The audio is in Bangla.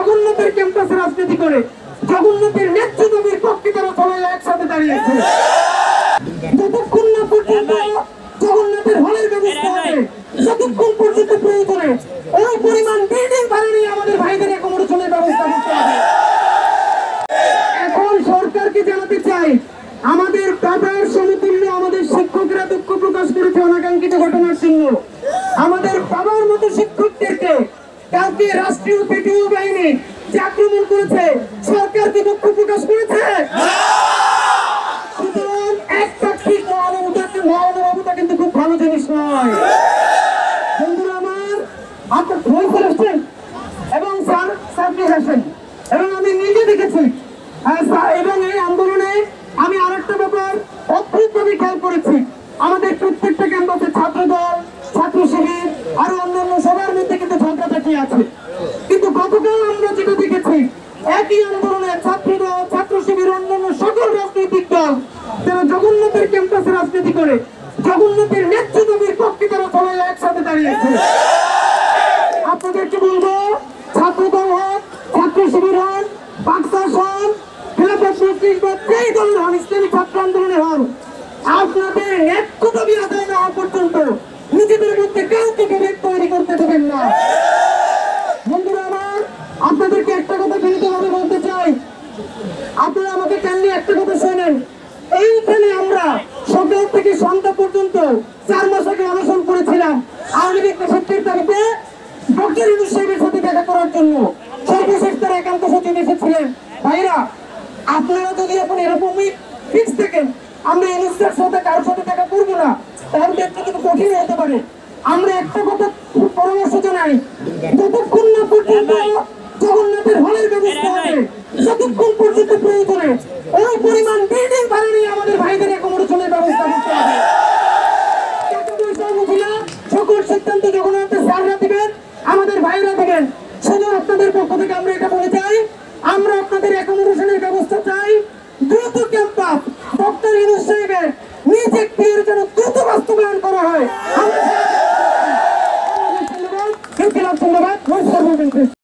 জগন্নাথের ক্যাম্পাসে রাজনীতি করে জগন্নাথের নেতৃত্বের পক্ষে তারা সবাই একসাথে দাঁড়িয়েছে। যতক্ষণ না পর্যন্ত জগন্নাথের হলের ব্যবস্থা হবে, যতক্ষণ পর্যন্ত প্রয়োজনে ওই পরিমাণ বিল্ডিং ভাড়া নিয়ে আমাদের ভাইদের অ্যাকোমোডেশনের ব্যবস্থা করতে হবে। এখন সরকারকে জানাতে চাই, আমাদের বাবার সমতুল্য আমাদের শিক্ষকরা দুঃখ প্রকাশ করেছে অনাকাঙ্ক্ষিত ঘটনার জন্য। আমাদের বাবার মতো শিক্ষকদেরকে কালকে রাষ্ট্রীয় পেটিও বাহিনী যে আক্রমণ করেছে, সরকারকে দুঃখ প্রকাশ করেছে। সুতরাং এক পাক্ষিক মহানুভবতা কিন্তু খুব ভালো জিনিস নয়। বন্ধুরা আমার, আপনার ভয় আসছেন এবং সার্ভিস আসেন এবং আমি নিজে দেখেছি এবং এই আন্দোলনে আমি আরেকটা ব্যাপার অদ্ভুতভাবে খেয়াল করেছি। আমাদের প্রত্যেকটা ক্যাম্পাসে ছাত্রদল, ছাত্র শিবির আরো অন্যান্য সবার মধ্যে কিন্তু ঝগড়াঝাটি আছে। কিন্তু গতকাল আমরা যেটা দেখেছি, একই আন্দোলনে ছাত্রদল, ছাত্র শিবির, অন্যান্য সকল রাজনৈতিক দল যারা জগন্নাথের ক্যাম্পাসে রাজনীতি করে জগন্নাথের নেতৃত্বের পক্ষে তারা সবাই একসাথে দাঁড়িয়েছে। আপনাদেরকে বলবো, ছাত্রদল হোক, ছাত্র শিবির হন, বাকশাস হন, খেলাফত মজলিস বা যেই দলের হন, ইসলামী ছাত্র আন্দোলনে হন, আপনাদের নেতৃত্ব আদায় না হওয়া পর্যন্ত নিজেদের মধ্যে কাউকে বিভেদ তৈরি করতে দেবেন না। বন্ধুরা আমার, আপনাদেরকে একটা কথা বিনীতভাবে বলতে চাই, আপনারা আমাকে কান্নি একটা কথা শোনেন। এইখানে আমরা সকাল থেকে সন্ধ্যা পর্যন্ত 4 মাস আগে অনশন করেছিলাম আওয়ামী লীগ নেতৃত্বের দাবিতে ডক্টর ইউনূস সাহেবের সাথে দেখা করার জন্য। সর্বশেষ তারা একান্ত সচিব এসেছিলেন। ভাইরা, আপনারা যদি এখন এরকমই ফিক্স থাকেন আমরা ইউনূসের সাথে কারোর সাথে দেখা করবো না, তাহলে একটু কিন্তু কঠিন হতে পারে। আমরা একটা কথা পরামর্শ জানাই, যতক্ষণ না পর্যন্ত জগন্নাথের হলের ব্যবস্থা হবে, যতক্ষণ পর্যন্ত প্রয়োজনে ওই পরিমাণ বিল্ডিং ভাড়া নিয়ে আমাদের ভাইদের অ্যাকোমোডেশনের ব্যবস্থা করতে হবে। সকল সিদ্ধান্ত জগন্নাথের স্যাররা দিবেন, আমাদের ভাইরা দিবেন। শুধু আপনাদের পক্ষ থেকে আমরা এটা বলে চাই, আমরা আপনাদের অ্যাকোমোডেশনের ব্যবস্থা চাই। দ্রুত ক্যাম্পাস ডক্টর ইউনূস সাহেবের নিজ এখতিয়ারের জন্য দ্রুত বাস্তবায়ন করা হয়। ধন্যবাদ।